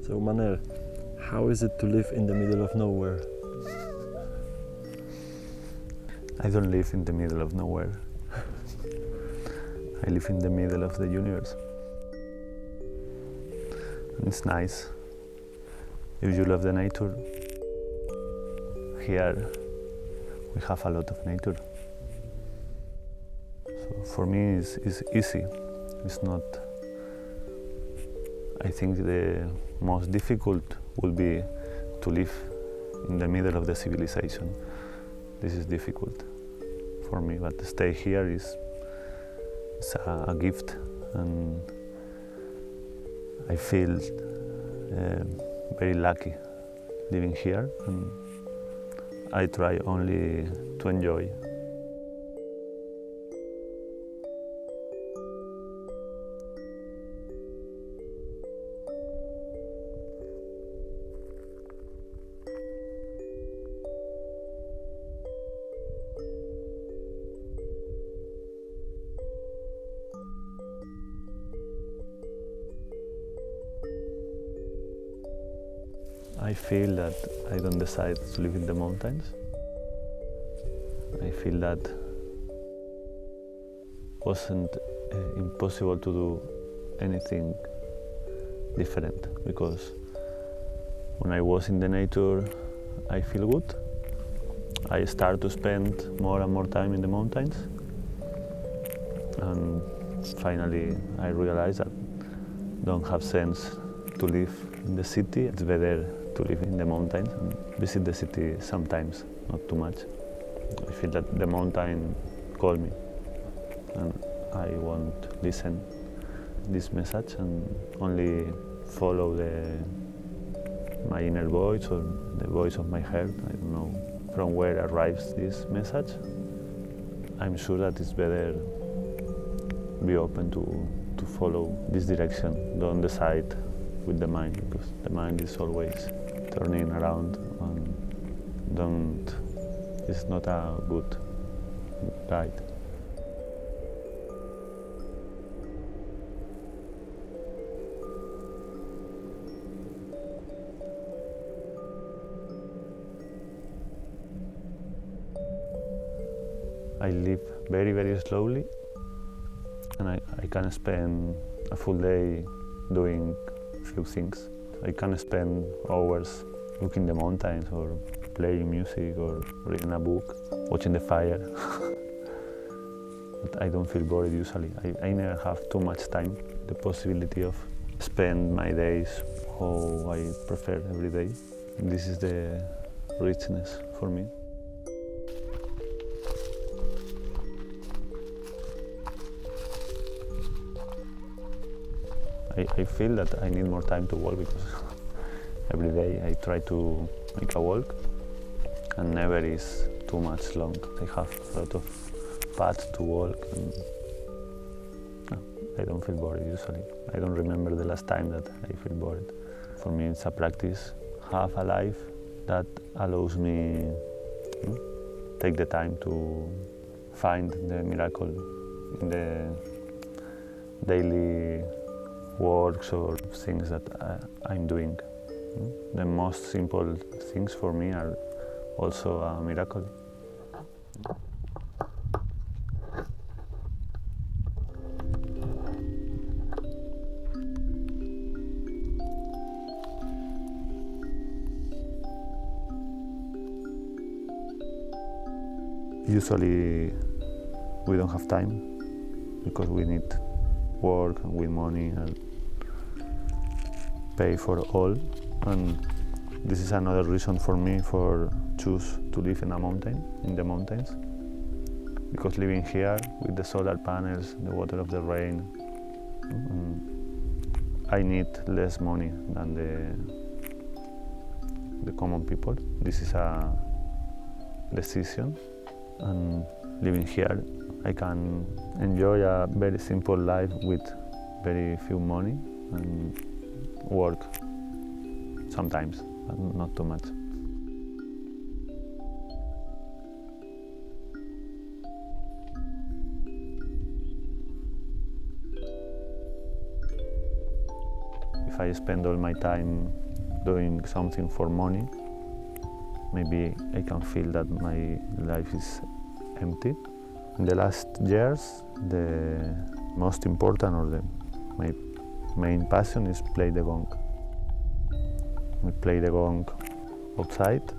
So Manel, how is it to live in the middle of nowhere? I don't live in the middle of nowhere. I live in the middle of the universe. And it's nice if you love the nature. Here we have a lot of nature. So for me it's easy. It's not. I think the most difficult would be to live in the middle of the civilization. This is difficult for me, but to stay here is a gift, and I feel very lucky living here, and I try only to enjoy. I feel that I don't decide to live in the mountains. I feel that wasn't impossible to do anything different, because when I was in the nature, I feel good. I start to spend more and more time in the mountains, and finally I realized that don't have sense to live in the city. It's better to live in the mountains and visit the city sometimes, not too much. I feel that the mountain called me, and I won't listen this message and only follow my inner voice or the voice of my heart. I don't know from where arrives this message. I'm sure that it's better be open to follow this direction. Don't decide with the mind, because the mind is always turning around, and it's not a good guide. I live very, very slowly, and I can spend a full day doing few things. I can spend hours looking the mountains, or playing music, or reading a book, watching the fire. But I don't feel bored usually. I never have too much time. The possibility of spend my days how I prefer every day. This is the richness for me. I feel that I need more time to walk, because every day I try to make a walk, and never is too much long. I have a lot of paths to walk, and I don't feel bored usually. I don't remember the last time that I feel bored. For me it's a practice. Have a life that allows me take the time to find the miracle in the daily works or things that I'm doing. The most simple things for me are also a miracle. Usually we don't have time, because we need work and with money and pay for all, and this is another reason for me for choose to live in the mountains, because living here with the solar panels, the water of the rain, I need less money than the common people. This is a decision, and living here I can enjoy a very simple life with very few money, and work sometimes, but not too much. if I spend all my time doing something for money, maybe I can feel that my life is empty. In the last years, the most important or my main passion is play the gong. We play the gong outside.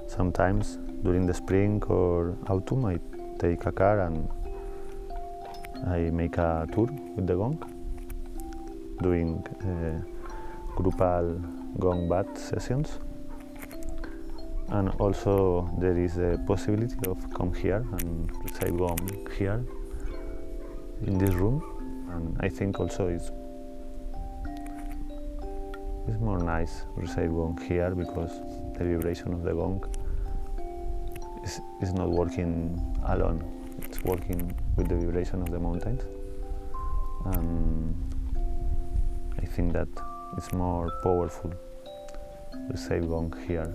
Sometimes during the spring or autumn I take a car and I make a tour with the gong, doing groupal gong bath sessions. And also there is a possibility of come here and recite gong here in this room. And I think also it's more nice to recite gong here because the vibration of the gong is not working alone. It's working with the vibration of the mountains. And I think that it's more powerful to recite gong here.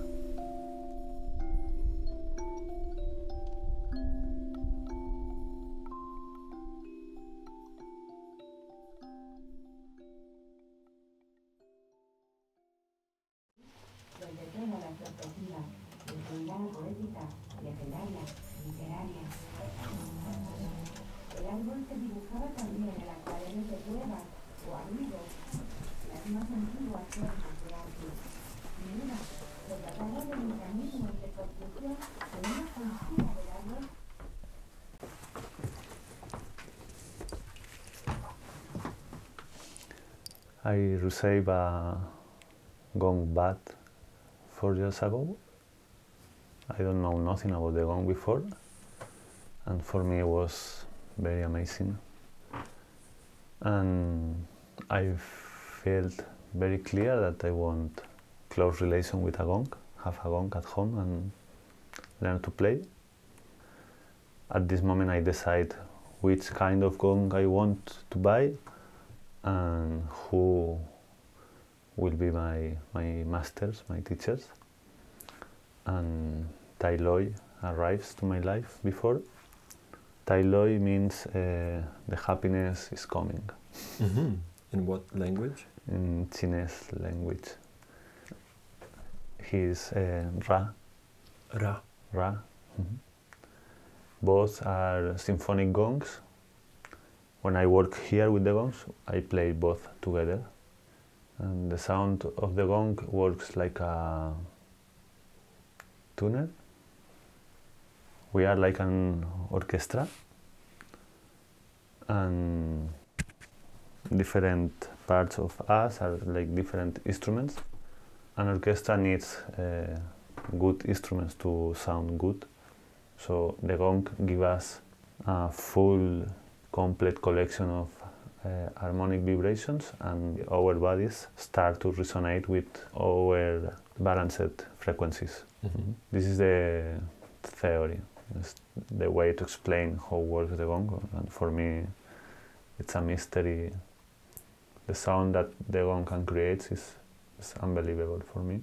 poética, literaria, literaria. El árbol se dibujaba también en acuarelas de cuevas o abrigos, las más antiguas formas de arte. Mira, se trataba de mecanismos de construcción en una cultura del árbol. I received a gong bath 4 years ago. I don't know nothing about the gong before, and for me it was very amazing. And I felt very clear that I want close relation with a gong, have a gong at home and learn to play. At this moment I decide which kind of gong I want to buy and who will be my masters, my teachers. And Tai Loi arrives to my life before. Tai Loi means the happiness is coming. Mm-hmm. In what language? In Chinese language. He is Ra. Ra. Ra. Mm-hmm. Both are symphonic gongs. When I work here with the gongs, I play both together. And the sound of the gong works like a tuner. We are like an orchestra, and different parts of us are like different instruments. An orchestra needs good instruments to sound good, so the gong gives us a full, complete collection of harmonic vibrations, and our bodies start to resonate with our balanced frequencies. Mm-hmm. This is the theory. It's the way to explain how works the gong, and for me it's a mystery. The sound that the gong can create is unbelievable for me.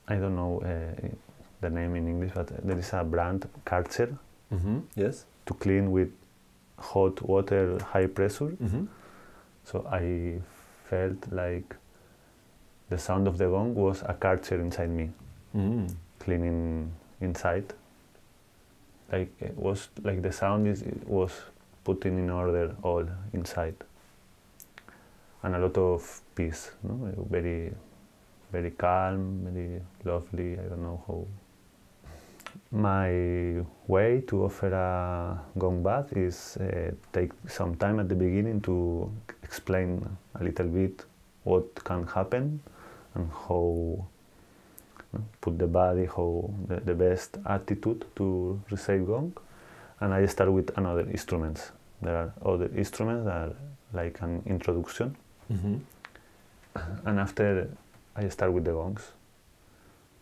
I don't know the name in English, but there is a brand, Karcher, Mm-hmm. Yes. to clean with hot water, high pressure. Mm-hmm. So I felt like the sound of the gong was a Karcher inside me, Mm-hmm. cleaning inside. Like it was like the sound was putting in order all inside, and a lot of peace. No? Very, very calm, very lovely. I don't know how. My way to offer a gong bath is take some time at the beginning to explain a little bit what can happen and how put the body, how the best attitude to receive gong. And I start with another instruments. There are other instruments that are like an introduction. Mm-hmm. And after I start with the gongs,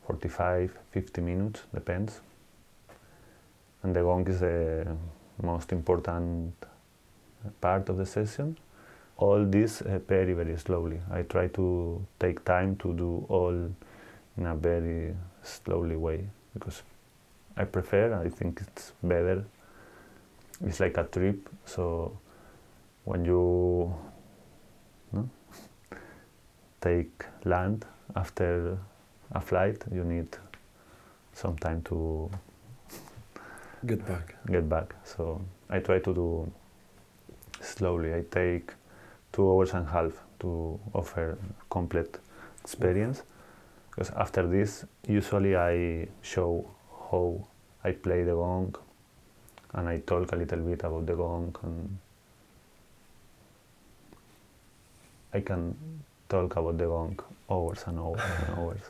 45, 50 minutes, depends. And the gong is the most important part of the session. All this very, very slowly. I try to take time to do all in a very slowly way, because I think it's better. It's like a trip, so when you take land after a flight, you need some time to Get back. So I try to do slowly. I take 2.5 hours to offer complete experience. Because after this, usually I show how I play the gong, and I talk a little bit about the gong, and I can talk about the gong hours and hours and hours.